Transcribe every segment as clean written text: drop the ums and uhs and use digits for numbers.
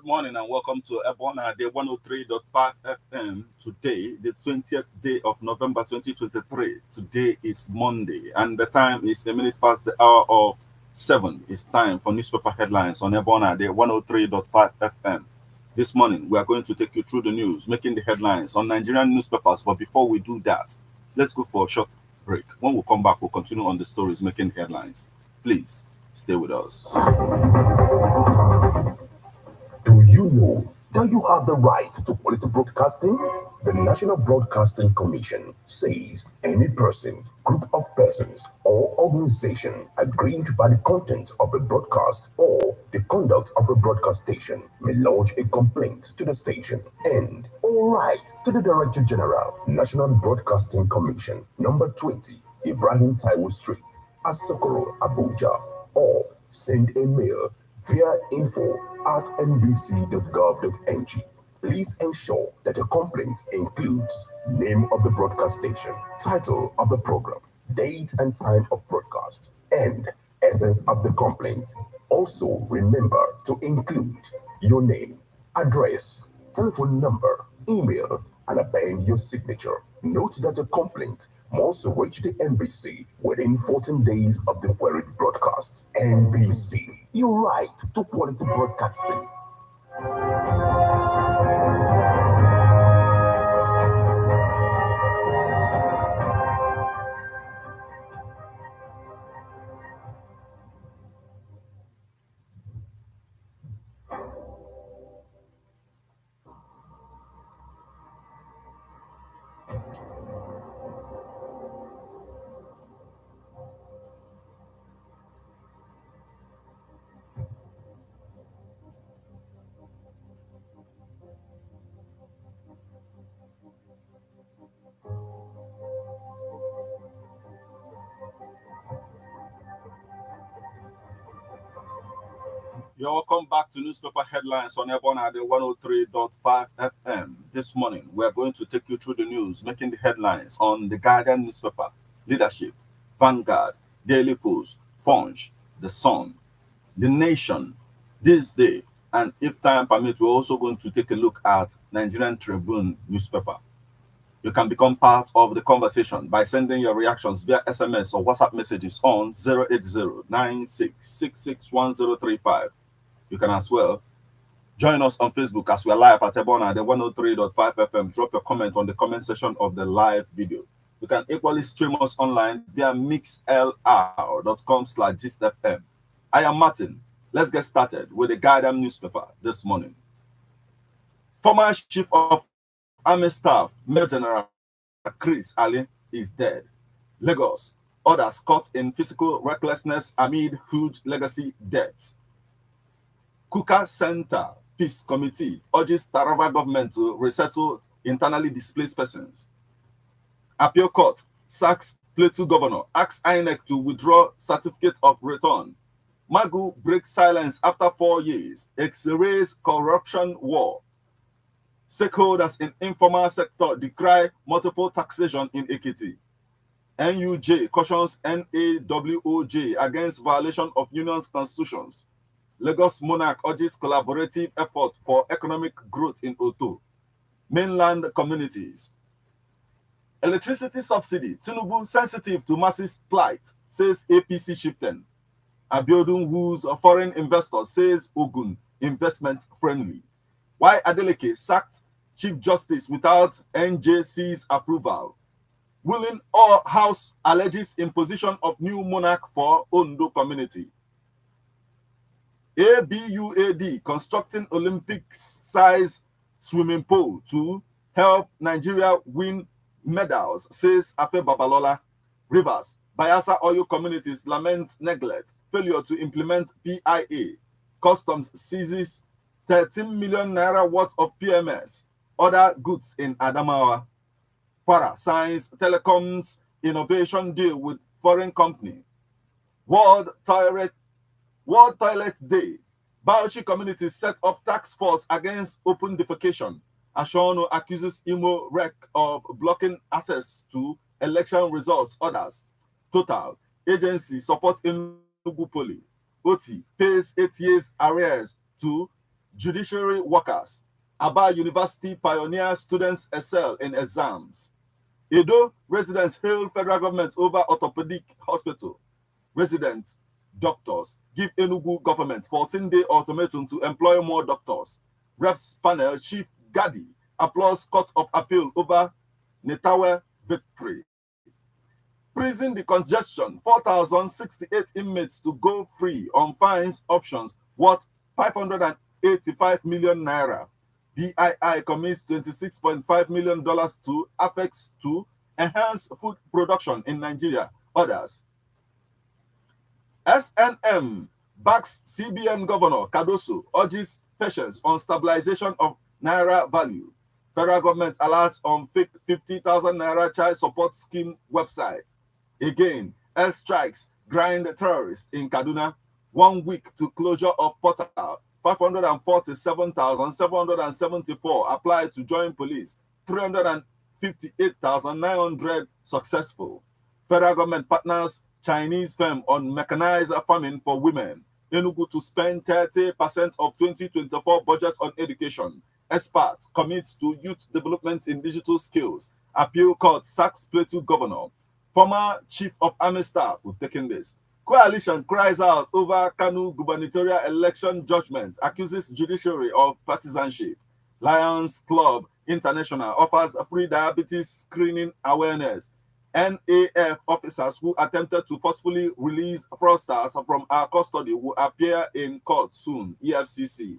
morning and welcome to Ebona Day 103.5 FM. Today, the 20th day of November 2023. Today is Monday and the time is a minute past the hour of 7. It's time for newspaper headlines on Ebona Day 103.5 FM. This morning, we are going to take you through the news, making the headlines on Nigerian newspapers. But before we do that, let's go for a short break. When we come back, we'll continue on the stories making headlines. Please stay with us. Do you know that you have the right to quality broadcasting? The National Broadcasting Commission says any person, group of persons, or organization aggrieved by the content of a broadcast or the conduct of a broadcast station may lodge a complaint to the station and all right to the Director General, National Broadcasting Commission, number 20, Ibrahim Taiwo Street, Asokoro, Abuja, or send a mail via info@nbc.gov.ng. Please ensure that the complaint includes name of the broadcast station, title of the program, date and time of broadcast, and essence of the complaint. Also, remember to include your name, address, telephone number, email, and append your signature. Note that the complaint must reach the NBC within 14 days of the queried broadcast. NBC, your right to quality broadcasting. You're welcome back to newspaper headlines on Ebona Day 103.5 FM. This morning, we're going to take you through the news, making the headlines on the Guardian newspaper, Leadership, Vanguard, Daily Post, Punch, The Sun, The Nation, This Day, and if time permits, we're also going to take a look at Nigerian Tribune newspaper. You can become part of the conversation by sending your reactions via SMS or WhatsApp messages on 080-96661035. You can as well join us on Facebook as we are live at Ebona, the 103.5 FM. Drop your comment on the comment section of the live video. You can equally stream us online via mixlr.com/gistfm. I am Martin. Let's get started with the Guardian newspaper this morning. Former Chief of Army Staff, Major General Chris Ali, is dead. Lagos, others caught in fiscal recklessness amid huge legacy debt. Kuka Center Peace Committee urges Taraba government to resettle internally displaced persons. Appeal Court sacks Plateau governor, asks INEC to withdraw certificate of return. Magu breaks silence after 4 years, X-rays corruption war. Stakeholders in informal sector decry multiple taxation in Ekiti. NUJ cautions NAWOJ against violation of unions constitutions. Lagos Monarch urges collaborative effort for economic growth in Oto. Mainland communities. Electricity subsidy, Tinubu sensitive to masses plight, says APC chieftain. Abiodun woos foreign investors, says Ogun investment friendly. Why Adeleke sacked Chief Justice without NJC's approval. Ruling or House alleges imposition of new monarch for Ondo community. ABUAD constructing Olympics-size swimming pool to help Nigeria win medals, says Afe Babalola. Rivers, Bayelsa oil communities lament neglect, failure to implement PIA. Customs seizes 13 million naira worth of PMS, other goods in Adamawa. Para signs telecoms innovation deal with foreign company. World Toilet Day. Bauchi community set up task force against open defecation. Ashono accuses Imo Rec of blocking access to election results. Others. Total. Agency supports Enugu Poly. OT pays 8 years arrears to judiciary workers. Aba University pioneer students excel in exams. Edo residents hail federal government over orthopedic hospital. Residents, doctors, give Enugu government 14-day ultimatum to employ more doctors. Reps panel Chief Gadi applauds Court of Appeal over Netawe victory. Prison decongestion, 4,068 inmates to go free on fines options worth 585 million naira. BII commits $26.5 million to affects to enhance food production in Nigeria. Others. SNM backs CBN Governor Cardoso, urges patience on stabilization of naira value. Federal government alerts on fake 50,000 naira child support scheme website. Again, air strikes grind terrorists in Kaduna. 1 week to closure of portal. 547,774 applied to join police. 358,900 successful. Federal government partners Chinese firm on mechanized farming for women. Enugu to spend 30% of 2024 budget on education. Experts commits to youth development in digital skills. Appeal court sacks Plateau governor. Former chief of army staff will taken this. Coalition cries out over Kanu gubernatorial election judgment, accuses judiciary of partisanship. Lions Club International offers a free diabetes screening awareness. NAF officers who attempted to forcefully release fraudsters from our custody will appear in court soon. EFCC.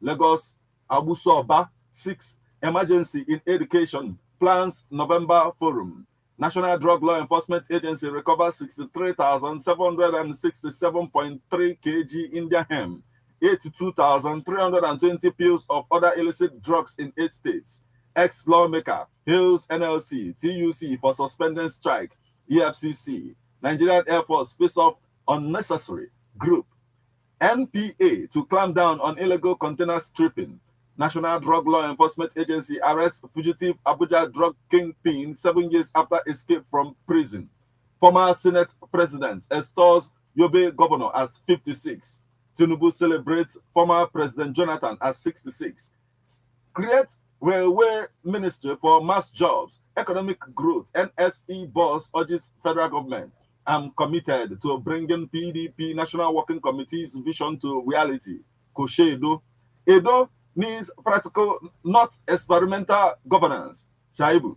Lagos Abusoba 6 Emergency in Education plans November forum. National Drug Law Enforcement Agency recovers 63,767.3 kg India hemp, 82,320 pills of other illicit drugs in 8 states. Ex-lawmaker hails NLC, TUC for suspending strike, EFCC. Nigerian Air Force face off unnecessary group. NPA to clamp down on illegal container stripping. National Drug Law Enforcement Agency arrests fugitive Abuja drug kingpin 7 years after escape from prison. Former Senate President extols Yobe governor as 56. Tinubu celebrates former President Jonathan as 66. Create Railway Ministry for Mass Jobs, Economic Growth. NSE boss urges federal government. I'm committed to bringing PDP National Working Committee's vision to reality. Koshe Edo needs practical, not experimental governance. Shaibu.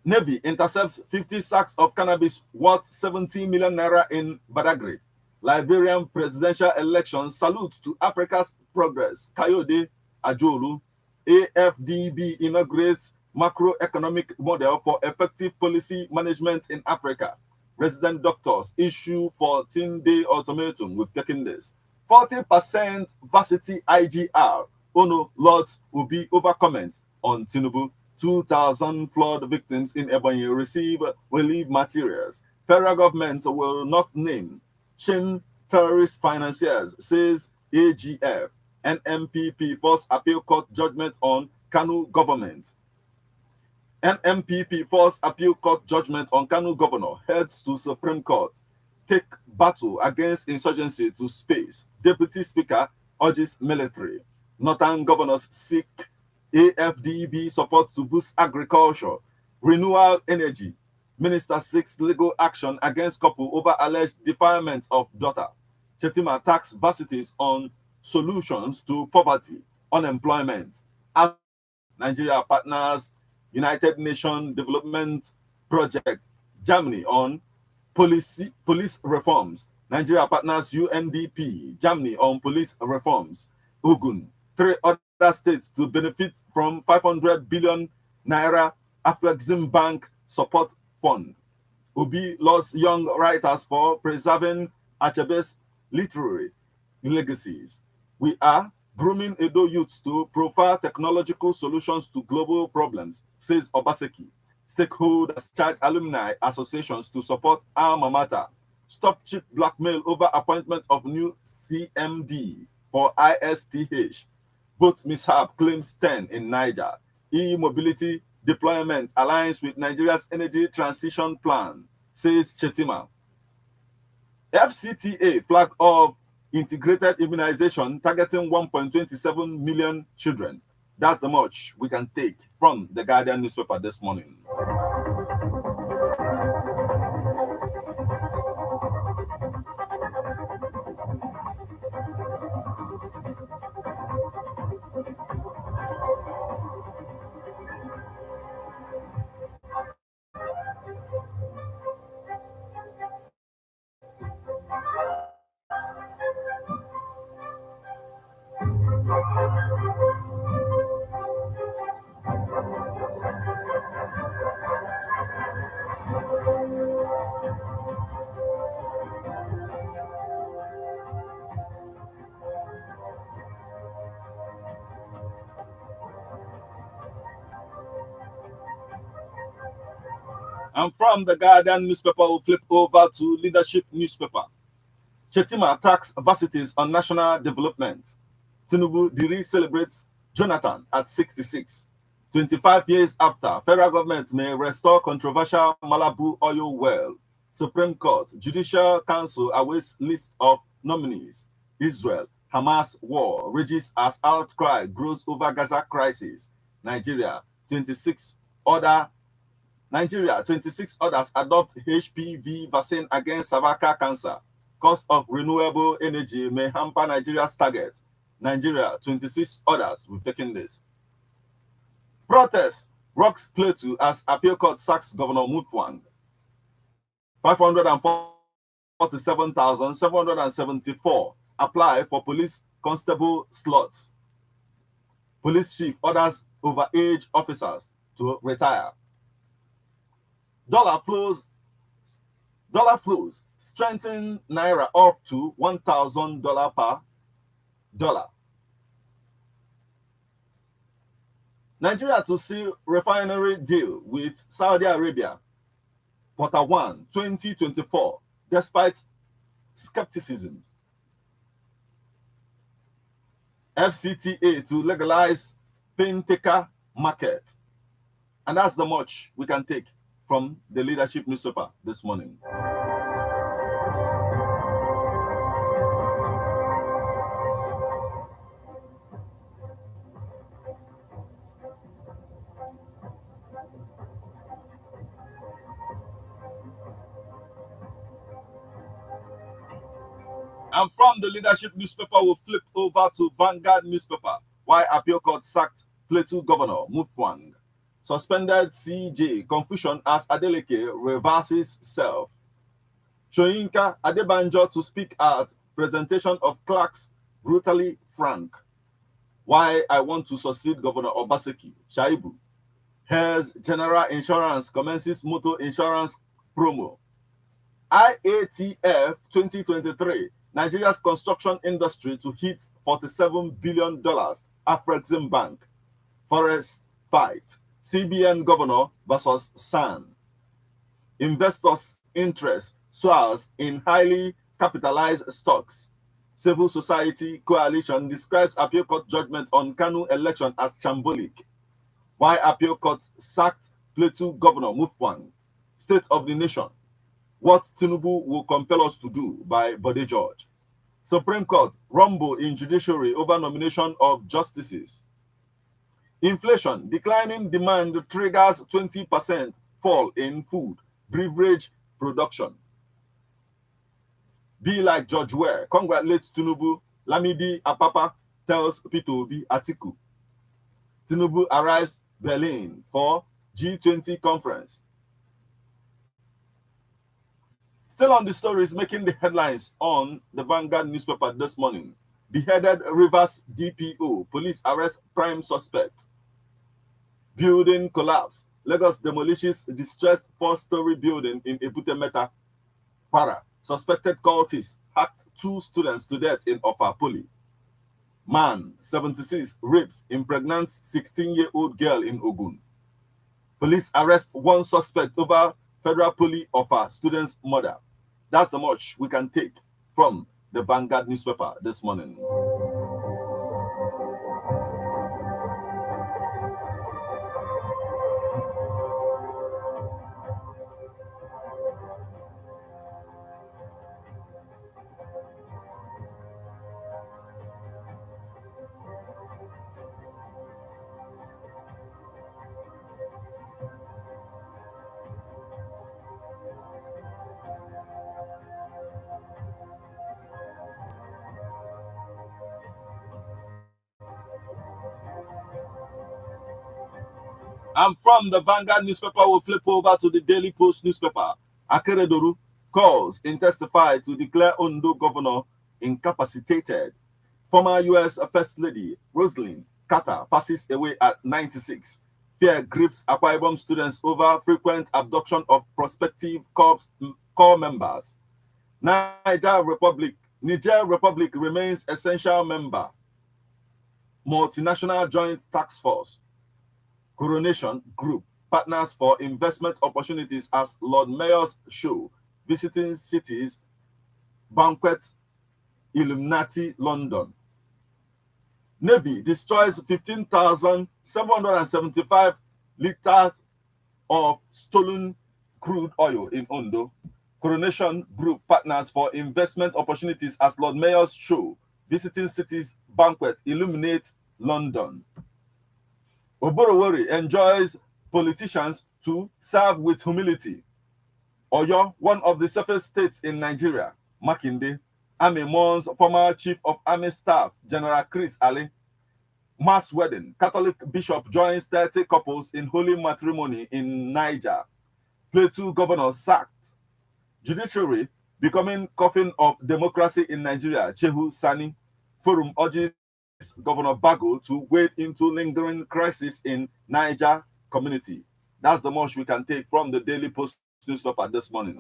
Navy intercepts 50 sacks of cannabis worth 70 million naira in Badagry. Liberian presidential election salute to Africa's progress. Kayode Ajolu. AFDB inaugurates macroeconomic model for effective policy management in Africa. Resident doctors issue 14-day ultimatum. We've taken this. 40% varsity IGR. Ono Lords will be over comment on Tinubu. 2,000 flood victims in Ebonyi receive relief materials. Federal government will not name Chin terrorist financiers, says AGF. NMPP force appeal court judgment on Kanu government. NMPP force appeal court judgment on Kanu governor heads to Supreme Court. Take battle against insurgency to space. Deputy Speaker urges military. Northern governors seek AFDB support to boost agriculture. Renewable energy. Minister seeks legal action against couple over alleged defilement of daughter. Chetima tax varsities on solutions to poverty, unemployment. Nigeria partners United Nations Development Project, Germany on police reforms. Nigeria partners UNDP, Germany on police reforms. Ogun, 3 other states to benefit from 500 billion naira Aflexim Bank support fund. Obi lost young writers for preserving Achebe's literary legacies. We are grooming Edo youths to profile technological solutions to global problems, says Obaseki. Stakeholders charge alumni associations to support alma mater. Stop cheap blackmail over appointment of new CMD for ISTH. Both mishap claims 10 in Niger. E-mobility deployment aligns with Nigeria's energy transition plan, says Chetima. FCTA flag of integrated immunization targeting 1.27 million children. That's the much we can take from the Guardian newspaper this morning. And from the Guardian newspaper, we'll flip over to Leadership newspaper. Chetima attacks varsities on national development. Tinubu Diri celebrates Jonathan at 66. 25 years after, federal government may restore controversial Malabu oil well. Supreme Court, Judicial Council awaits list of nominees. Israel, Hamas war rages as outcry grows over Gaza crisis. Nigeria, 26 others adopt HPV vaccine against cervical cancer. Cost of renewable energy may hamper Nigeria's target. Nigeria, 26 others will taken this. Protest rocks Plateau as appeal court sacks Governor Mutfwang. 547,774 apply for police constable slots. Police chief orders overage officers to retire. Dollar flows strengthen naira up to $1,000 per dollar. Nigeria to seal refinery deal with Saudi Arabia, Q1 2024, despite skepticism. FCTA to legalize paintaker market. And that's the much we can take from the Leadership newspaper this morning. And from the Leadership newspaper, we'll flip over to Vanguard newspaper. Why appeal court sacked Plateau Governor Mutfwang. Suspended CJ, confusion as Adeleke reverses self. Shoyinka Adebanjo to speak at presentation of clerks brutally frank. Why I want to succeed Governor Obaseki, Shaibu. Here's General Insurance commences motor insurance promo. IATF 2023, Nigeria's construction industry to hit $47 billion, Afrexim Bank. Forest fight, CBN governor versus SAN. Investors' interest soars in highly capitalized stocks. Civil society coalition describes appeal court judgment on Kanu election as shambolic. Why appeal court sacked Plateau Governor Mutfwang. State of the nation. What Tinubu will compel us to do by Bode George. Supreme Court, rumble in judiciary over nomination of justices. Inflation, declining demand triggers 20% fall in food, beverage production. Be like George Ware, congratulates Tinubu. Lamidi Apapa tells Peter Obi Atiku. Tinubu arrives Berlin for G20 conference. Still on the stories making the headlines on the Vanguard newspaper this morning. Beheaded Rivers DPO. Police arrest prime suspect. Building collapse. Lagos demolishes distressed four-story building in Ebute Metta, Para. Suspected cultists hacked 2 students to death in Offa Poly. Man, 76, rapes impregnates 16-year-old girl in Ogun. Police arrest 1 suspect over Federal Poly Offa student's murder. That's the much we can take from the Vanguard newspaper this morning. And from the Vanguard newspaper, we'll flip over to the Daily Post newspaper. Akeredolu calls in testify to declare Ondo governor incapacitated. Former U.S. First Lady Rosalind Carter passes away at 96. Fear grips Akwa Ibom students over frequent abduction of prospective corps members. Niger Republic remains essential member. Multinational Joint Task Force. Coronation Group partners for investment opportunities as Lord Mayor's show. Visiting cities. Banquet. Illuminati London. Navy destroys 15,775 liters of stolen crude oil in Ondo. Coronation Group partners for investment opportunities as Lord Mayor's show. Visiting cities banquet illuminate London. Oborowori enjoys politicians to serve with humility. Oyo, one of the safest states in Nigeria. Makinde. Army mourns former Chief of Army Staff, General Chris Ali. Mass wedding. Catholic bishop joins 30 couples in holy matrimony in Niger. Plateau governor sacked. Judiciary becoming coffin of democracy in Nigeria. Chehu Sani. Forum urges Governor Bago to wade into lingering crisis in Niger community. That's the most we can take from the Daily Post newspaper this morning.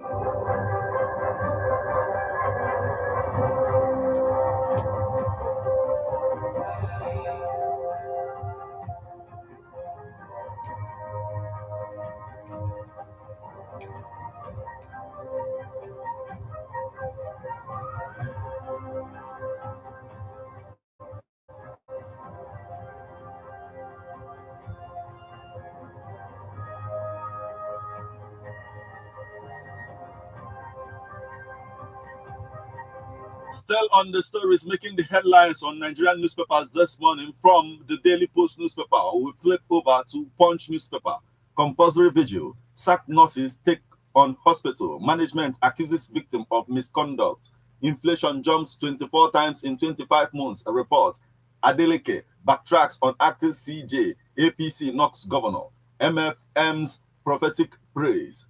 Still on the stories making the headlines on Nigerian newspapers this morning from the Daily Post newspaper, we flip over to Punch newspaper. Compulsory vigil. Sacked nurses take on hospital. Management accuses victim of misconduct. Inflation jumps 24 times in 25 months. A report. Adeleke backtracks on acting CJ. APC knocks governor. MFM's prophetic praise.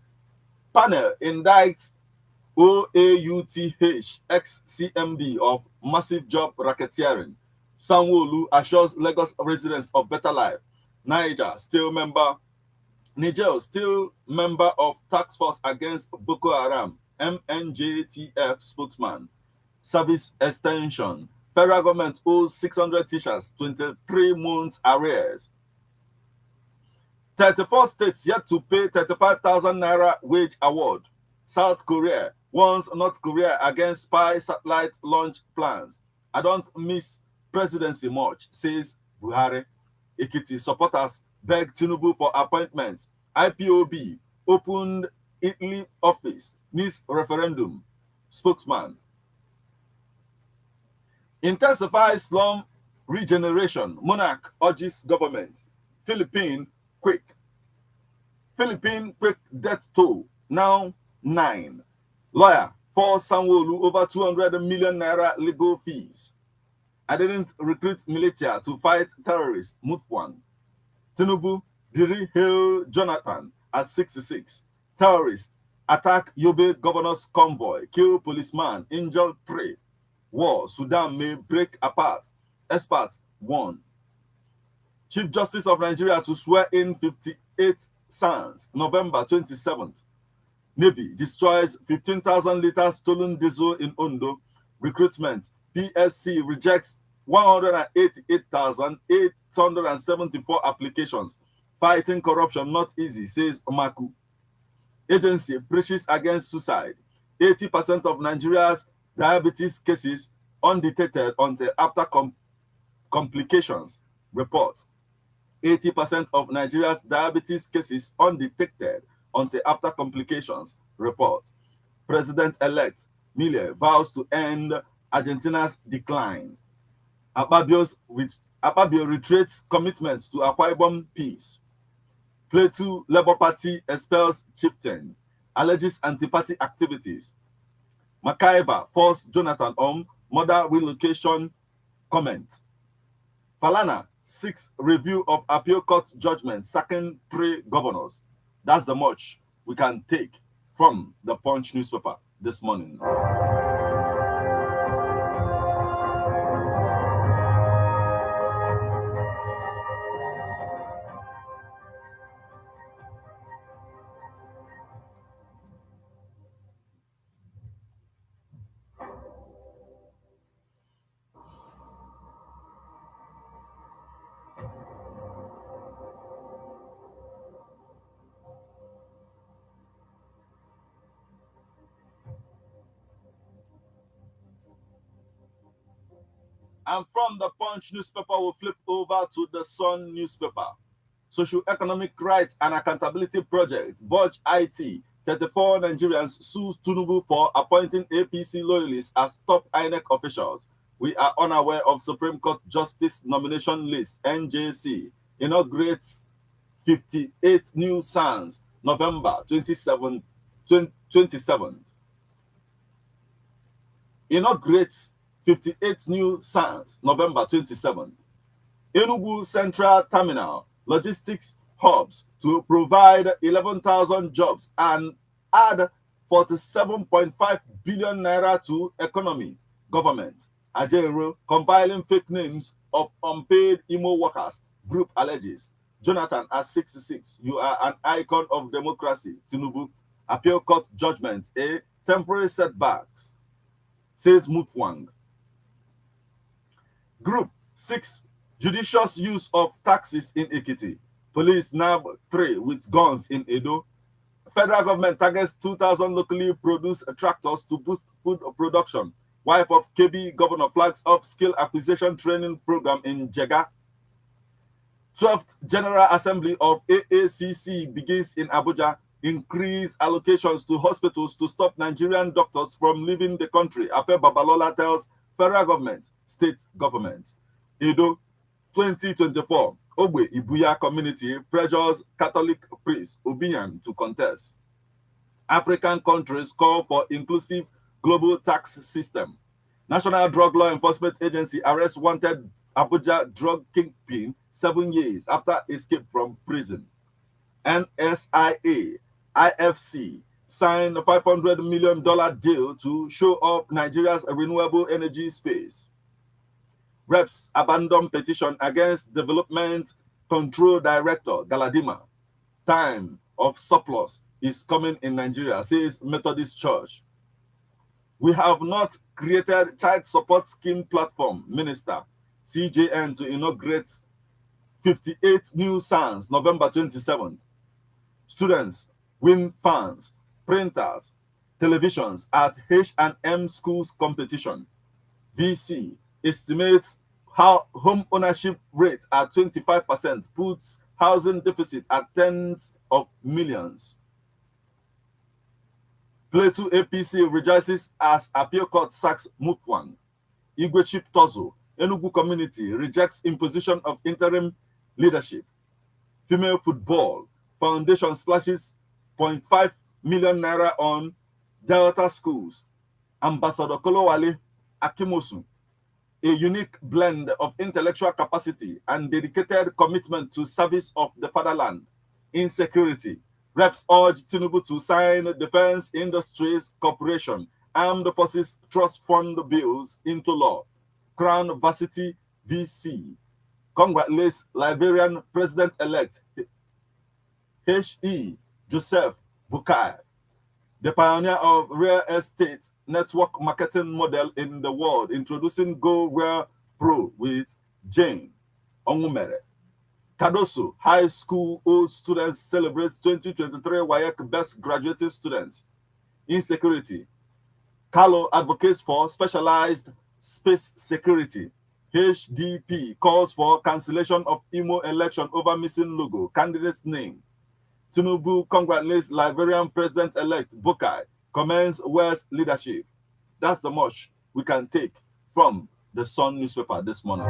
Panel indicts OAUTH ex-CMD of massive job racketeering. Sanwo-Olu assures Lagos residents of better life. Niger still member of task force against Boko Haram. MNJTF spokesman. Service extension. Federal government owes 600 teachers 23 months arrears. 34 states yet to pay 35,000 naira wage award. South Korea warns North Korea against spy satellite launch plans. I don't miss presidency much, says Buhari. Ekiti supporters beg Tinubu for appointments. IPOB opened Italy office, needs referendum. Spokesman. Intensifies slum regeneration. Monarch urges government. Philippine quick death toll. Now 9. Lawyer for Sanwo-Olu over 200 million naira legal fees. I didn't recruit militia to fight terrorists. Mutfwan. Tinubu Diri hail Jonathan at 66. Terrorists attack Yobe governor's convoy. Kill policeman. Injure 3. War. Sudan may break apart. Experts warn. Chief Justice of Nigeria to swear in 58 sons. November 27th. Navy destroys 15,000 liters stolen diesel in Ondo. Recruitment. PSC rejects 188,874 applications. Fighting corruption not easy, says Maku. Agency preaches against suicide. 80% of Nigeria's diabetes cases undetected until after complications. Report. 80% of Nigeria's diabetes cases undetected until after complications. Report. President-elect Mille vows to end Argentina's decline. Akpabio reiterates commitment to Akwa Ibom peace. Plateau Labour Party expels chieftain. Alleges anti-party activities. MacIver forced Jonathan on mother relocation comment. Falana 6. Review of appeal court judgment sacking 3 governors. That's the much we can take from the Punch newspaper this morning. And from the Punch newspaper, we'll flip over to the Sun newspaper. Socio-economic rights and accountability projects, Budge IT. 34 Nigerians sue Tinubu for appointing APC loyalists as top INEC officials. We are unaware of Supreme Court Justice Nomination List, NJC, inaugurates 58 new SANs, November 27th. Inaugurates 58 new SANs, November 27th. Enugu Central Terminal logistics hubs to provide 11,000 jobs and add 47.5 billion naira to economy. Government. Ajero compiling fake names of unpaid IMO workers. Group alleges. Jonathan at 66. You are an icon of democracy. Tinubu. Appeal court judgment. A temporary setbacks. Says Mutwang. Group 6. Judicious use of taxes in Ekiti. Police nab 3 with guns in Edo. Federal government targets 2,000 locally produced tractors to boost food production. Wife of KB governor flags up skill acquisition training program in Jega. 12th General Assembly of AACC begins in Abuja. Increase allocations to hospitals to stop Nigerian doctors from leaving the country. Afe Babalola tells federal government, state governments. Edo 2024, Ogbe Ibuya community pressures Catholic priest Obiyan to contest. African countries call for inclusive global tax system. National Drug Law Enforcement Agency arrests wanted Abuja drug kingpin 7 years after escape from prison. NSIA, IFC signed a $500 million deal to show up Nigeria's renewable energy space. Reps abandon petition against Development Control Director Galadima. Time of surplus is coming in Nigeria, says Methodist Church. We have not created child support scheme platform, Minister. CJN to inaugurate 58 new SANs, November 27th. Students win fans, printers, televisions at H&M schools competition. VC estimates how home ownership rate at 25% puts housing deficit at tens of millions. Plateau APC rejoices as appeal court sacks Mutwang. Igwechip Tozo, Enugu community rejects imposition of interim leadership. Female football foundation splashes 0.5 million naira on Delta schools. Ambassador Kolowale Akimosu, a unique blend of intellectual capacity and dedicated commitment to service of the fatherland. Insecurity. Reps urge Tinubu to sign Defense Industries Corporation Armed Forces Trust Fund bills into law. Crown Varsity VC congratulates Liberian President-elect H.E. Joseph Bukai, the pioneer of real estate network marketing model in the world, introducing Go Real Pro with Jane Onwumere. Kadoso High School old students celebrates 2023 WAEC best graduating students. Insecurity. Carlo advocates for specialized space security. HDP calls for cancellation of Imo election over missing logo, candidate's name. Tinubu congratulates Liberian President-elect Bukai, commends West leadership. That's the much we can take from the Sun newspaper this morning.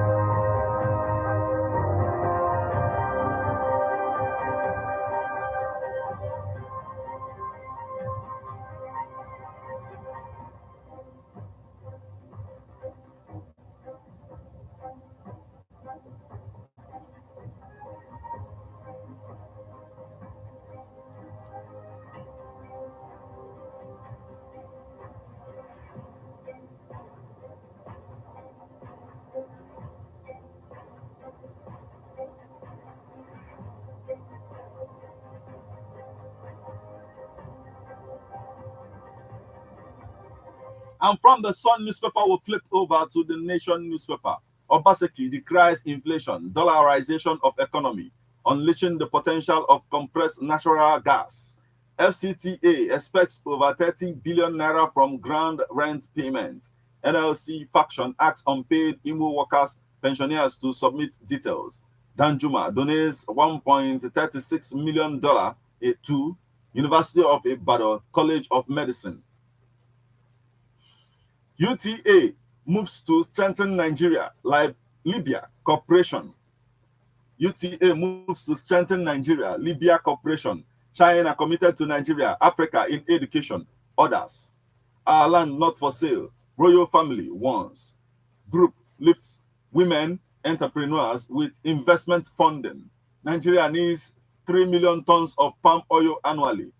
And from the Sun newspaper, we'll flip over to the Nation newspaper. Obaseki decries inflation, dollarization of economy, unleashing the potential of compressed natural gas. FCTA expects over 30 billion naira from ground rent payments. NLC faction asks unpaid IMO workers, pensioners to submit details. Danjuma donates $1.36 million to University of Ibadan College of Medicine. UTA moves to strengthen Nigeria, like Libya cooperation. UTA moves to strengthen Nigeria, Libya cooperation. China committed to Nigeria, Africa in education. Others. Our land not for sale. Royal family wants. Group lifts women entrepreneurs with investment funding. Nigeria needs 3 million tons of palm oil annually.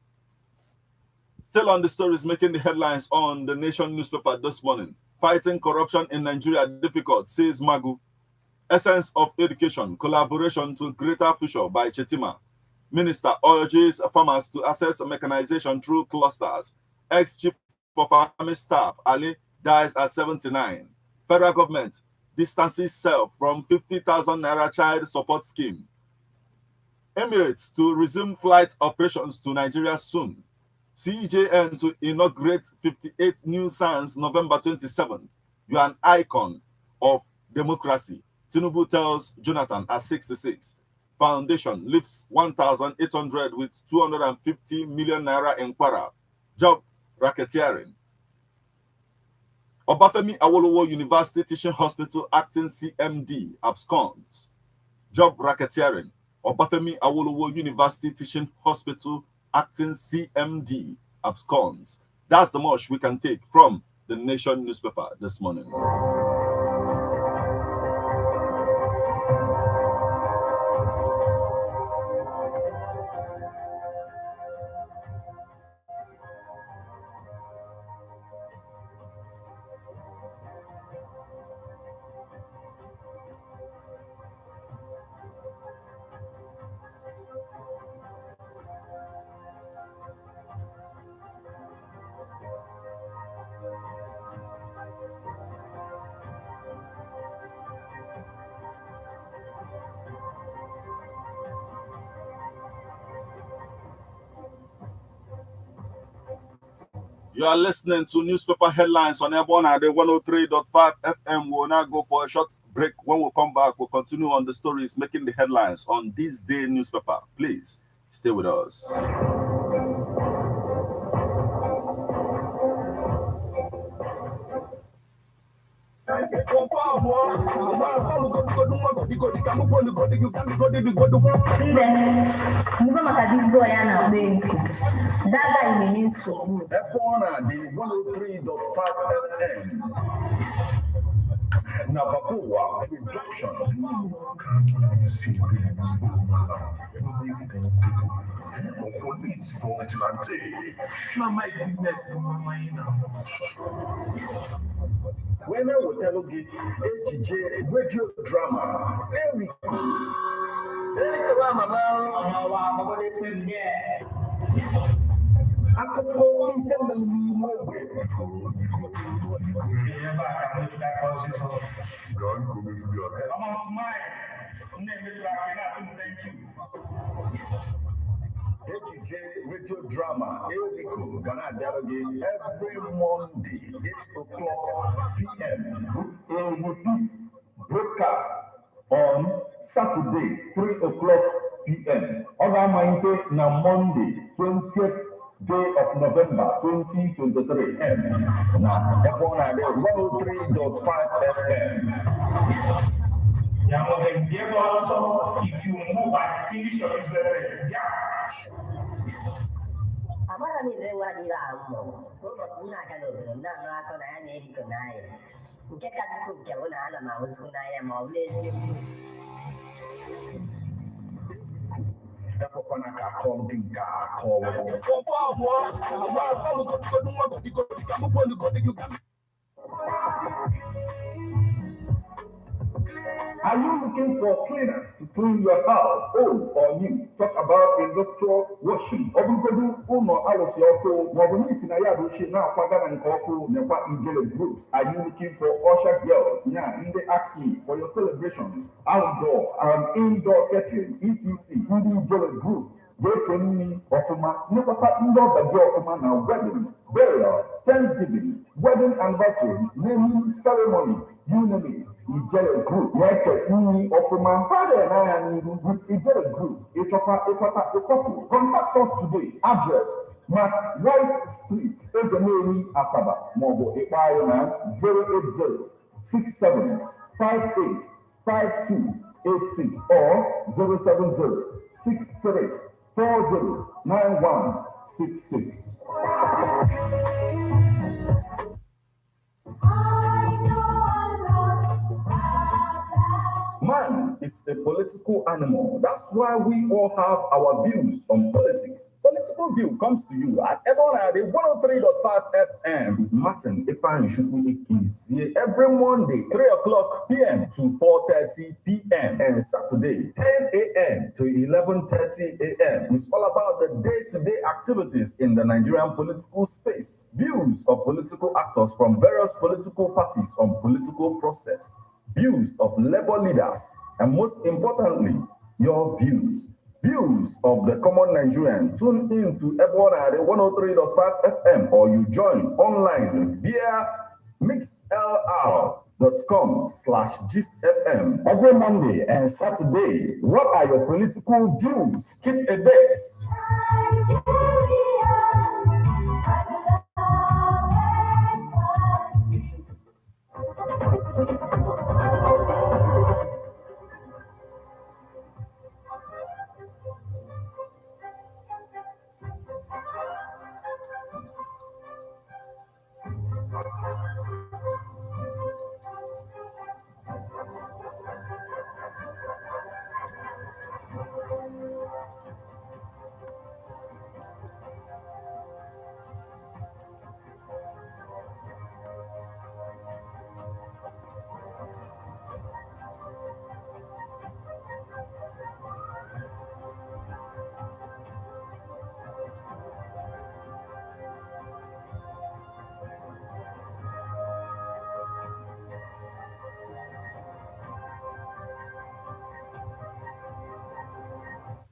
Still on the stories making the headlines on the Nation newspaper this morning. Fighting corruption in Nigeria difficult, says Magu. Essence of education, collaboration to greater future by Chetima. Minister urges farmers to access mechanization through clusters. Ex-chief of army staff, Ali, dies at 79. Federal government distances self from 50,000 naira child support scheme. Emirates to resume flight operations to Nigeria soon. CJN to inaugurate 58 new signs November 27th. You are an icon of democracy. Tinubu tells Jonathan at 66. Foundation lifts 1,800 with 250 million naira in Kwara. Job racketeering. Obafemi Awolowo University Teaching Hospital acting CMD absconds. Job racketeering. Obafemi Awolowo University Teaching Hospital acting CMD absconds. That's the much we can take from the Nation newspaper this morning. You are listening to newspaper headlines on Airborne at the 103.5 FM. We'll now go for a short break. When we come back, we'll continue on the stories making the headlines on this day newspaper. Please stay with us. Muga maka this boy na benku. That guy means so. Airborne at the 103.5 FM. Nabakoa production. Police for vigilante. My business is my mind. When I will tell you, HJ radio drama, Erico. Akoko internally mobile. HJ radio drama, Erico, Ghana Dialogue every Monday, 8 o'clock p.m. with a repeat broadcast on Saturday, 3 o'clock p.m. Other Monday, na Monday, 20th day of November 2023. Now, Airborne at the 103.5 FM. If you move and finish your business, Amara ni lewa ni la mo. Ko na ka do na ko na ni ko na ye. Nke ka ku ke wona na ma wo na ye ma wo le si. Epokwana ka call dinka call. Are you looking for cleaners to clean your house, old or new? Talk about industrial washing. Obugodu uno alos yoko. Mobunisi na ya doshi na kwaga na nkoko nepa ijele groups. Are you looking for usher girls? Yeah, in they ask me for your celebrations, outdoor and indoor catering, etc. Ndị ijele group. Weke nni ọfụma nlekọta ndị ọbịa ọfụma na wedding, burial, thanksgiving, wedding anniversary, naming ceremony, you name it. Ijele group na-eke nni ọfụma parịa n'anya n'ihu with Ijele group ịchọkwa ịkọta ịkọpụ. Contact us today. Address Mark White Street, Ezeneri, Asaba, maọbụ ịkpọ anyị na 080 67 58 5286 or 070 63 409166. Man is a political animal. That's why we all have our views on politics. Political View comes to you at Ebonade 103.5 FM with Martin Ifeanyi Chukwu every Monday, 3 o'clock p.m. to 4:30 p.m. and Saturday, 10 a.m. to 11:30 a.m. It's all about the day-to-day activities in the Nigerian political space. Views of political actors from various political parties on political process. Views of labor leaders, and most importantly, your views. Views of the common Nigerian. Tune in to Ebonade 103.5 FM or you join online via mixlr.com/gistfm every Monday and Saturday. What are your political views? Keep a bet.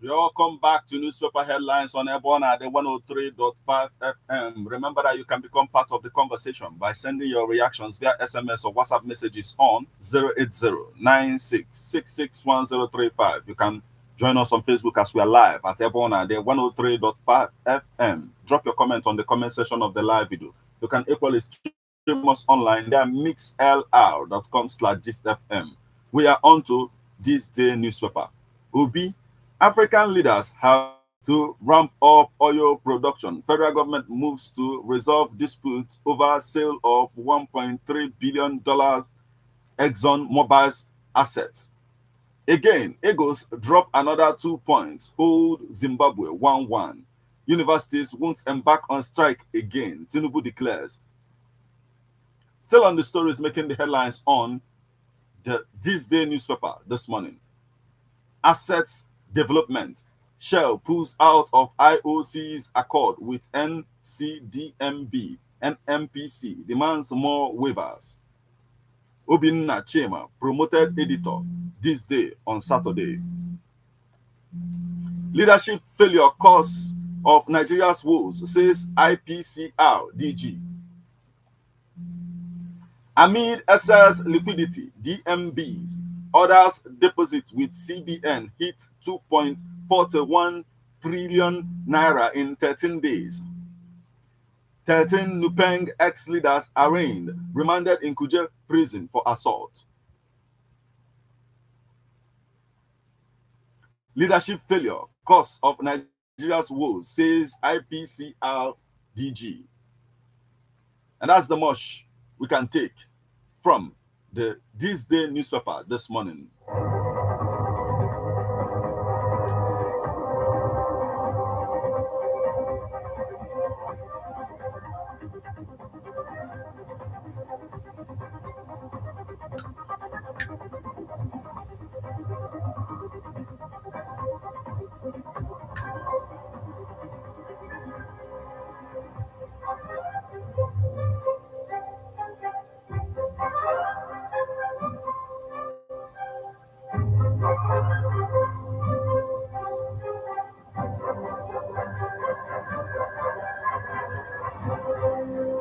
Welcome back to Newspaper Headlines on Ebonade 103.5 FM. Remember that you can become part of the conversation by sending your reactions via SMS or WhatsApp messages on 080-96661035. You can join us on Facebook as we are live at Ebonade 103.5 FM. Drop your comment on the comment section of the live video. You can equally stream us online via mixlr.com/gistfm. We are on to this day newspaper. Ubi, African leaders have to ramp up oil production. Federal government moves to resolve dispute over sale of $1.3 billion Exxon Mobil's assets. Again, Egos drop another 2 points, hold Zimbabwe 1-1. Universities won't embark on strike again, Tinubu declares. Still on the stories making the headlines on this day newspaper this morning. Assets development. Shell pulls out of IOC's accord with NCDMB. NMPC demands more waivers. Obinna Chema, promoted editor, this day on Saturday. Leadership failure cause of Nigeria's woes, says IPCR DG. Amid excess liquidity, DMBs orders deposits with CBN hit 2.41 trillion naira in 13 days. 13 Nupeng ex-leaders arraigned, remanded in Kuje prison for assault. Leadership failure, cause of Nigeria's woes, says IPCR DG. And that's the much we can take from this day newspaper this morning.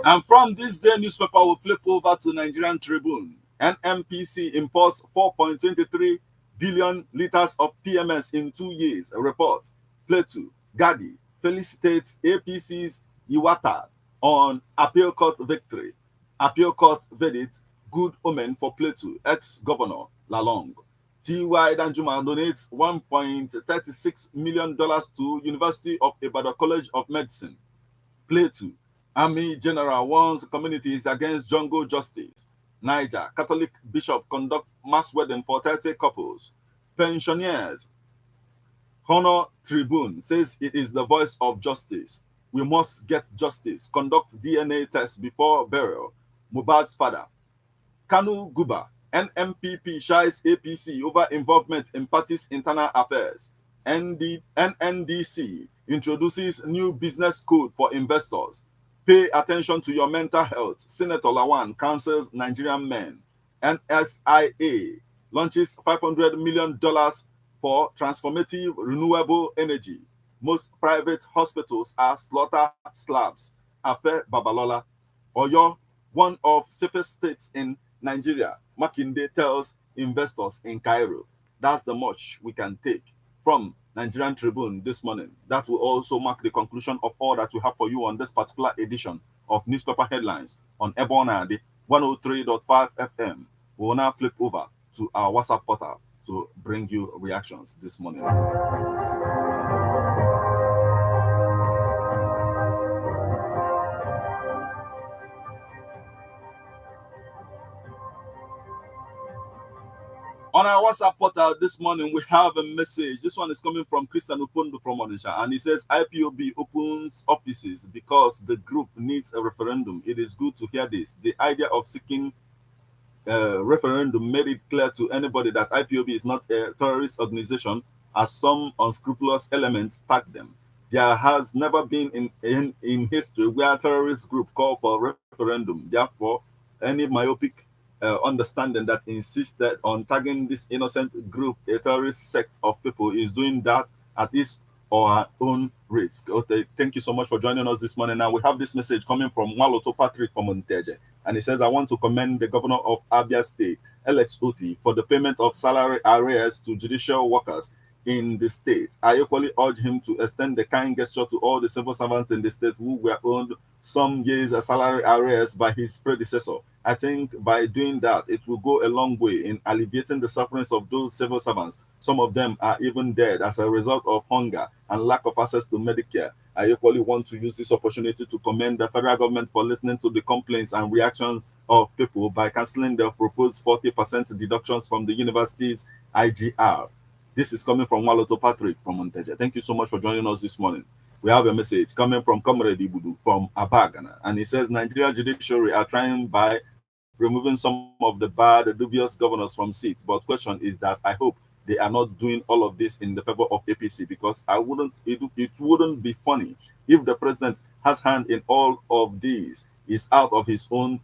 And from this day newspaper, we'll flip over to Nigerian Tribune. NMPC imports 4.23 billion liters of PMS in 2 years. A report. Plato, Gadi felicitates APC's Iwata on appeal court victory. Appeal court verdict, good omen for Plato, ex-governor Lalong. T.Y. Danjuma donates $1.36 million to University of Ibadan College of Medicine. Plato, Army General warns communities against jungle justice. Niger, Catholic bishop conducts mass wedding for 30 couples. Pensioners, Honor Tribune says it is the voice of justice. We must get justice. Conduct DNA tests before burial. Mohbad's father, Kanu Guba, NMPP shies APC over involvement in party's internal affairs. NNDC introduces new business code for investors. Pay attention to your mental health. Senator Lawan counsels Nigerian men. NSIA launches $500 million for transformative renewable energy. Most private hospitals are slaughter slabs. Afe Babalola. Oyo, one of safest states in Nigeria, Makinde tells investors in Cairo. That's the much we can take from Nigerian Tribune this morning. That will also mark the conclusion of all that we have for you on this particular edition of Newspaper Headlines on Ebona, the 103.5 FM. We will now flip over to our WhatsApp portal to bring you reactions this morning. On our WhatsApp portal this morning, we have a message. This one is coming from Christian Ufundu from Onisha, and he says IPOB opens offices because the group needs a referendum. It is good to hear this. The idea of seeking referendum made it clear to anybody that IPOB is not a terrorist organization, as some unscrupulous elements tag them. There has never been in history where a terrorist group call for referendum. Therefore, any myopic understanding that insisted on tagging this innocent group, a terrorist sect of people, is doing that at his or her own risk. Okay, thank you so much for joining us this morning. Now we have this message coming from Waloto Patrick from Monteje, and he says, I want to commend the governor of Abia State, Alex Oti, for the payment of salary arrears to judicial workers in the state. I equally urge him to extend the kind gesture to all the civil servants in the state who were owed some years' salary arrears by his predecessor. I think by doing that, it will go a long way in alleviating the sufferings of those civil servants. Some of them are even dead as a result of hunger and lack of access to Medicare. I equally want to use this opportunity to commend the federal government for listening to the complaints and reactions of people by cancelling the proposed 40% deductions from the university's IGR. This is coming from Waloto Patrick from Monteja. Thank you so much for joining us this morning. We have a message coming from Comrade Ibudu from Abagana, and he says Nigeria judiciary are trying by removing some of the bad, dubious governors from seats. But question is that I hope they are not doing all of this in the favor of APC, because it wouldn't be funny if the president has hand in all of these, is out of his own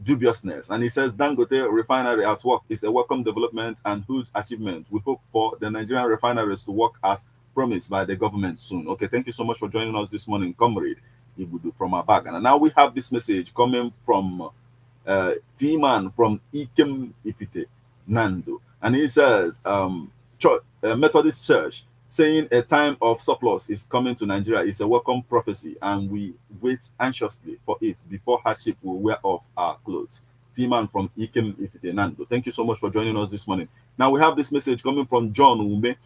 dubiousness. And he says Dangote refinery at work is a welcome development and huge achievement. We hope for the Nigerian refineries to work as promised by the government soon. Okay, thank you so much for joining us this morning, Comrade Ibudu from Abagana. And now we have this message coming from T-Man from Ikem Ifite Nando, and he says Methodist Church saying a time of surplus is coming to Nigeria is a welcome prophecy, and we wait anxiously for it before hardship will wear off our clothes. T-Man from Ikem Ifite Nando, thank you so much for joining us this morning. Now we have this message coming from John Ume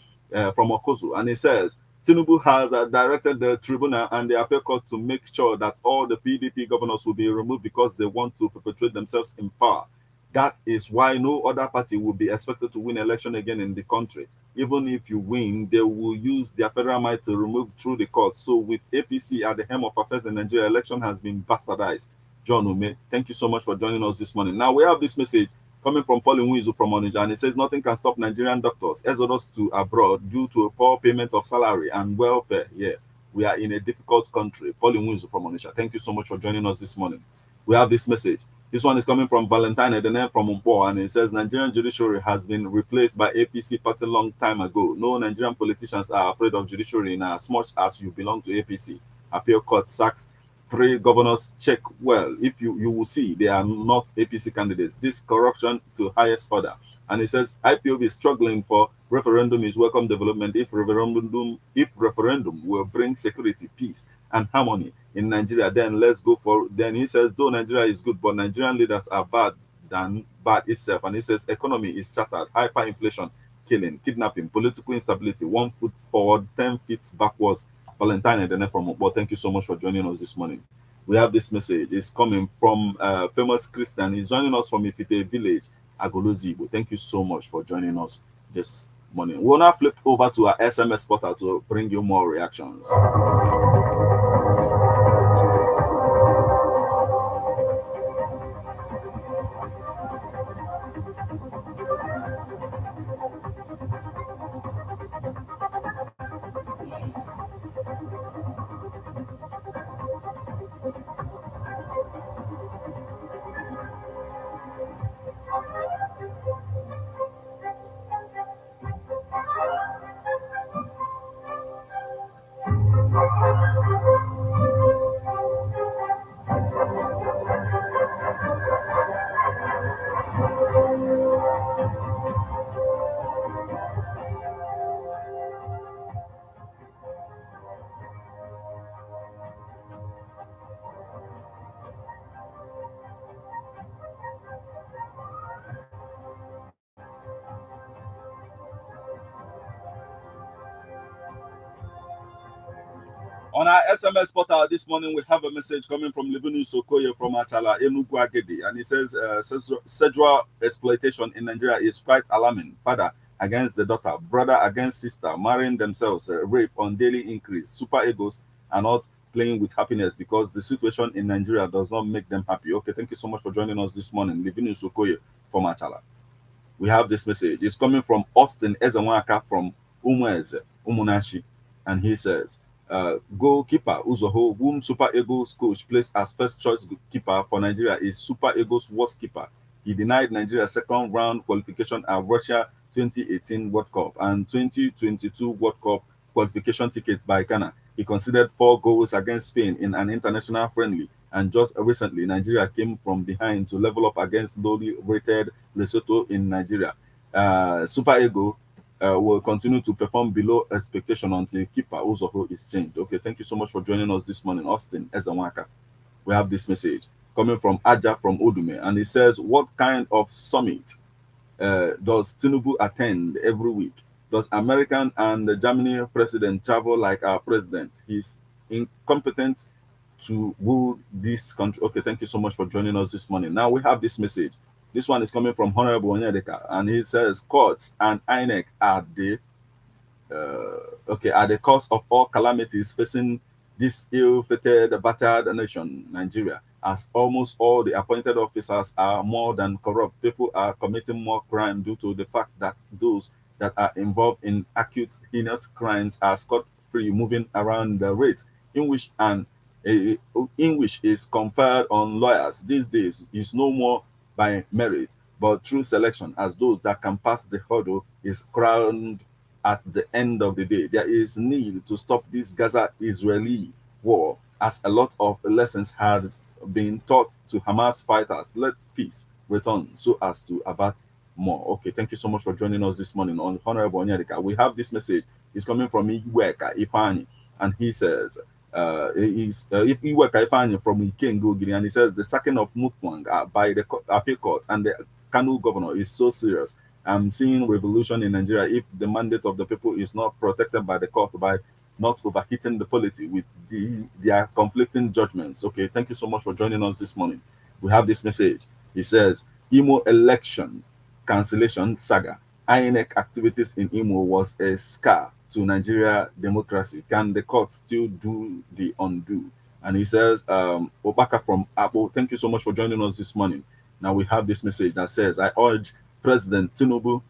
from Okozu, and he says Tinubu has directed the tribunal and the appeal court to make sure that all the PDP governors will be removed because they want to perpetuate themselves in power. That is why no other party will be expected to win election again in the country. Even if you win, they will use their federal might to remove through the court. So with APC at the helm of affairs in Nigeria, election has been bastardized. John Ume, thank you so much for joining us this morning. Now we have this message coming from Pauline Wizu from Onitsha, and it says nothing can stop Nigerian doctors' exodus to abroad due to a poor payment of salary and welfare. Yeah, we are in a difficult country. Pauline Wizu from Onitsha, thank you so much for joining us this morning. We have this message. This one is coming from Valentine Edene from Umpo, and it says Nigerian judiciary has been replaced by APC party long time ago. No Nigerian politicians are afraid of judiciary in as much as you belong to APC. Appeal court sacks three governors, check well. If you will see they are not APC candidates. This corruption to highest order. And it says IPOB is struggling for referendum is welcome development if referendum will bring security, peace, and harmony in Nigeria, then let's go for. Then he says, though Nigeria is good, but Nigerian leaders are bad than bad itself. And he says economy is shattered, hyperinflation, killing, kidnapping, political instability, 1 foot forward, 10 feet backwards. Valentine and from Okpo, thank you so much for joining us this morning. We have this message. It's coming from famous Christian. He's joining us from Ifite village, Agolozibo. Thank you so much for joining us this morning. We'll now flip over to our SMS portal to bring you more reactions. On our SMS portal this morning, we have a message coming from Livinu Sokoye from Achala, Enugu Agedi, and he says sexual exploitation in Nigeria is quite alarming. Father against the daughter, brother against sister, marrying themselves, rape on daily increase. Super egos are not playing with happiness because the situation in Nigeria does not make them happy. Okay, thank you so much for joining us this morning. Livinu Sokoye from Achala. We have this message. It's coming from Austin Ezewaka from Umweze, Umunashi, and he says, goalkeeper Uzoho, whom Super Eagles coach placed as first choice keeper for Nigeria, is Super Eagles' worst keeper. He denied Nigeria's second round qualification at Russia 2018 World Cup and 2022 World Cup qualification tickets by Ghana. He conceded 4 goals against Spain in an international friendly, and just recently, Nigeria came from behind to level up against lowly rated Lesotho in Nigeria. Super Eagle will continue to perform below expectation until keeper Uzoho is changed. Okay, thank you so much for joining us this morning, Austin Ezewaka. We have this message coming from Aja from Odume, and it says, what kind of summit does Tinubu attend every week? Does American and the Germany president travel like our president? He's incompetent to rule this country. Okay, thank you so much for joining us this morning. Now we have this message. This one is coming from Honorable Onyedeka, and he says, courts and INEC are the cause of all calamities facing this ill-fated, battered nation, Nigeria, as almost all the appointed officers are more than corrupt. People are committing more crime due to the fact that those that are involved in acute heinous crimes are scot-free, moving around the rate in which is conferred on lawyers these days is no more by merit, but through selection, as those that can pass the hurdle is crowned at the end of the day. There is need to stop this Gaza-Israeli war, as a lot of lessons had been taught to Hamas fighters. Let peace return so as to avert more. Okay, thank you so much for joining us this morning on Honorable Onyedika. We have this message. It's coming from Iweka Ifani, and he says, Iweka Ifani from Ikengo, and he says the sacking of Mutwang by the appeal court and the Kanu governor is so serious. I'm seeing revolution in Nigeria if the mandate of the people is not protected by the court by not overheating the polity with their conflicting judgments. Okay, thank you so much for joining us this morning. We have this message. He says, Imo election cancellation saga. INEC activities in Imo was a scar to Nigeria democracy. Can the court still do the undo? And he says, Obaka from Apple, thank you so much for joining us this morning. Now we have this message that says, I urge President Tinubu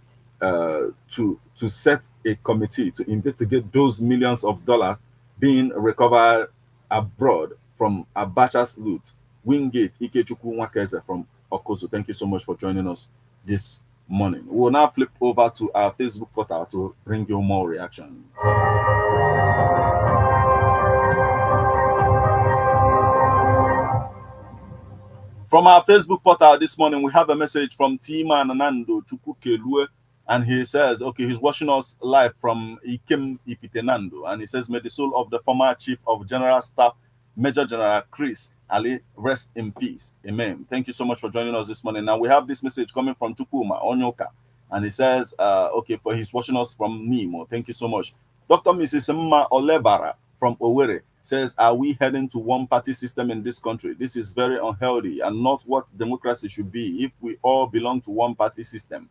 to set a committee to investigate those millions of dollars being recovered abroad from Abacha's loot. Wingate Ikechukwu Nwakeze from Okozo, thank you so much for joining us this morning. We will now flip over to our Facebook portal to bring you more reactions. From our Facebook portal this morning, we have a message from Tima Nanando Chukwukelue, and he says, okay, he's watching us live from Ikem Ifitenando, and he says, may the soul of the former Chief of General Staff, Major General Chris Ali, rest in peace. Amen. Thank you so much for joining us this morning. Now we have this message coming from Chukuma Onyoka, and he says, okay, for he's watching us from Nimo. Thank you so much. Dr. Mrs. Mma Olebara from Owerri says, are we heading to one-party system in this country? This is very unhealthy and not what democracy should be. If we all belong to one-party system,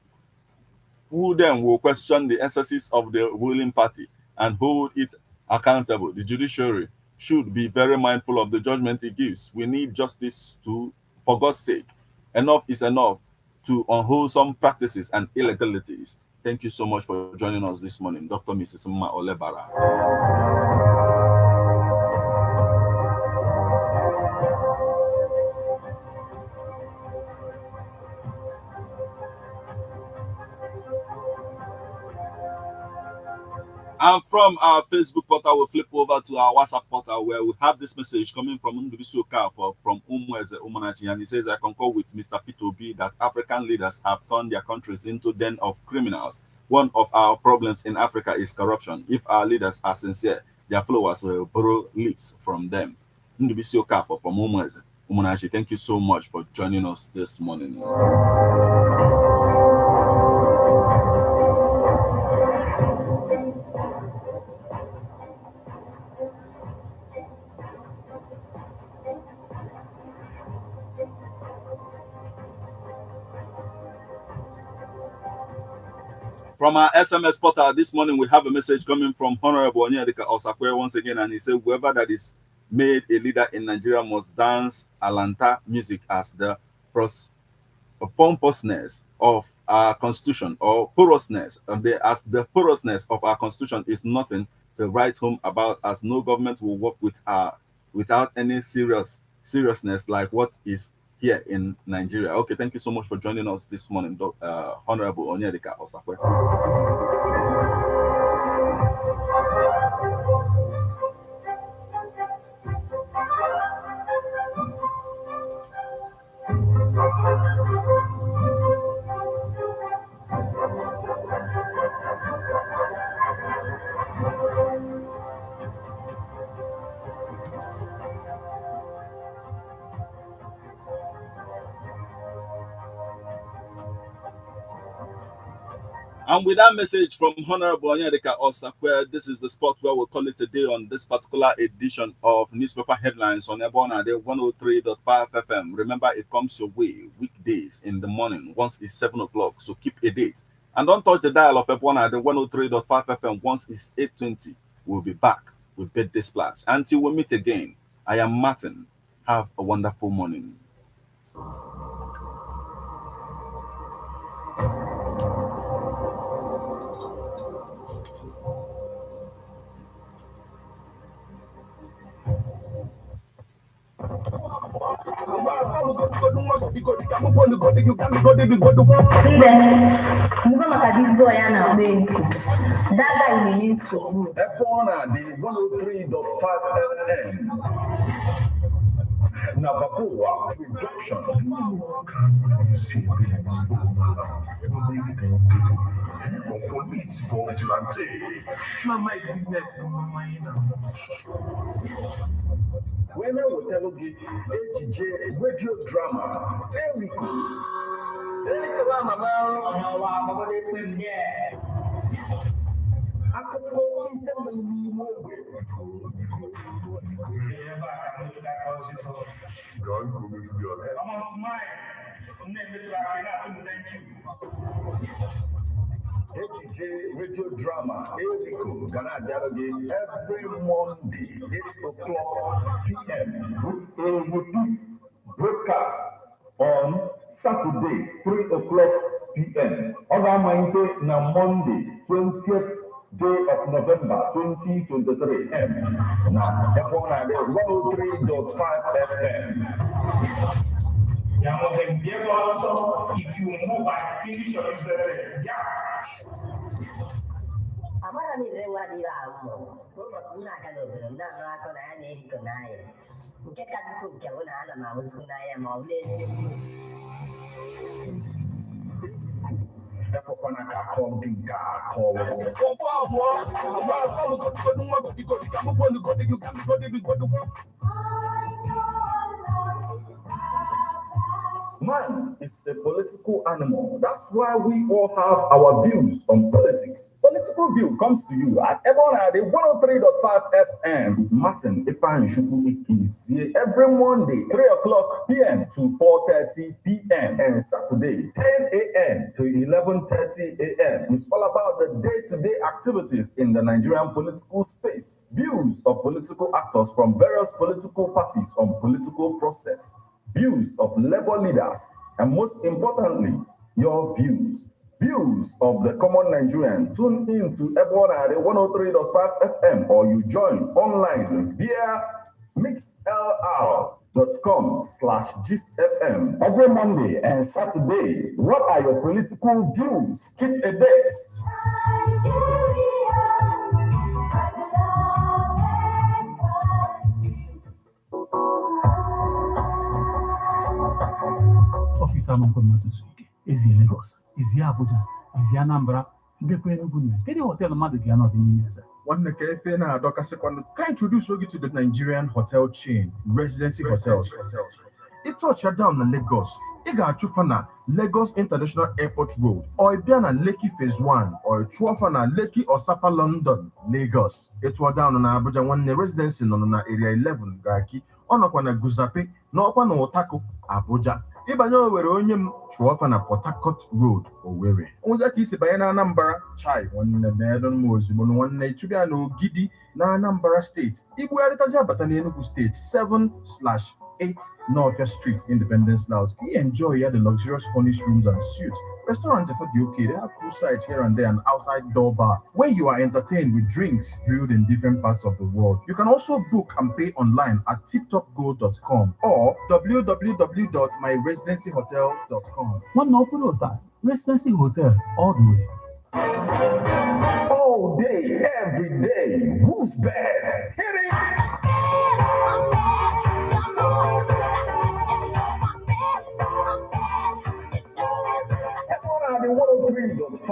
who then will question the excesses of the ruling party and hold it accountable? The judiciary should be very mindful of the judgment it gives. We need justice for God's sake. Enough is enough to unwholesome practices and illegalities. Thank you so much for joining us this morning, Dr. Mrs. Mma Olebara. And from our Facebook portal, we'll flip over to our WhatsApp portal where we have this message coming from Ndubisu Okafor from Umweze Umunachi. And he says, I concur with Mr. Peter B that African leaders have turned their countries into den of criminals. One of our problems in Africa is corruption. If our leaders are sincere, their followers will borrow lips from them. Ndubisu Okafor from Umweze Umunachi, thank you so much for joining us this morning. From our SMS portal this morning, we have a message coming from Honorable Onyedika Osakwe once again, and he said, whoever that is made a leader in Nigeria must dance Alanta music as the pompousness of our constitution, or porousness, as the porousness of our constitution is nothing to write home about, as no government will work without any seriousness like what is here in Nigeria. Okay, thank you so much for joining us this morning, Honorable Onyedika Osakwe. And with that message from Honorable Onyedika Osakwe, this is the spot where we'll call it a day on this particular edition of Newspaper Headlines on Ebona 103.5 FM. Remember, it comes your way weekdays in the morning once it's 7 o'clock, so keep a date. And don't touch the dial of Ebona 103.5 FM once it's 8:20. We'll be back with Birthday Splash. Until we meet again, I am Martin. Have a wonderful morning. Ebona, the 103.5 FM. Navaboa production. Police vigilante. My business. When I will tell you, DJ radio drama, Enrico. AJ radio drama, Enrico, Ghana Dialogue every Monday, 8 o'clock p.m. with a repeat broadcast on Saturday, 3 o'clock p.m. Other Monday na Monday, 20th day of November 2023. Now, Ebona 103.5 FM. If you move and finish your business, yeah. amara m ire nwa dị ahụ ụbọchị m na-aga n'obodo m na-anụ akọ na ya na-erikọ n'ahịa nke ka dịkwa nke bụ na ana m ahụzikwu n'anya ma ọ bụrụ eziokwu Ekwekwala ka akọọ gị nke a akọọ. Man is a political animal. That's why we all have our views on politics. Political View comes to you at Ebonade 103.5 FM with Martin Ifan Shuku every Monday, 3 o'clock p.m. to 4:30 p.m. and Saturday, 10 a.m. to 11:30 a.m. It's all about the day-to-day activities in the Nigerian political space. Views of political actors from various political parties on political process. Views of labor leaders, and most importantly, your views. Views of the common Nigerian. Tune in to Ebonade 103.5 FM or you join online via mixlr.com/gistfm every Monday and Saturday. What are your political views? Keep a date. Officer Monkomatuswike, Ezi Lagos, Ezi Abuja, Ezi Anambra, Tidekwe Enugu. Any hotel mmadụ ga anọ dị n'ime eze. Nwanne ka efe na-adọka sekọndụ ka introduce you to the Nigerian hotel chain, Residency Hotels. Ịtọcha down na Lagos, ị ga-achụfa na Lagos International Airport Road, or ịbịa na Lekki Phase 1, or ịchụọfa na Lekki Osapa London, Lagos. Ịtụọ down na Abuja, nwanne Residency nọ na Area 11 Garki, ọ nọkwa na Guzape, n'ọkwa na Utako, Abuja. Ịbanye Owerri onye m chụọfa na Port Harcourt Road, Owerri. Onweze ka isi banye na Anambra, chai nwanne na-edo m ozugbo nwanne ịchụbịa na Ogidi na Anambra State. Ibugharịtazi abata na Enugu State 7/8 North Street, Independence Layout. You enjoy here the luxurious furnished rooms and suites. Restaurants are okay. They have poolsides here and there and outside door bar where you are entertained with drinks brewed in different parts of the world. You can also book and pay online at tiptopgo.com or www.myresidencyhotel.com. One open that Residency Hotel all the way. All day, every day. Who's bad?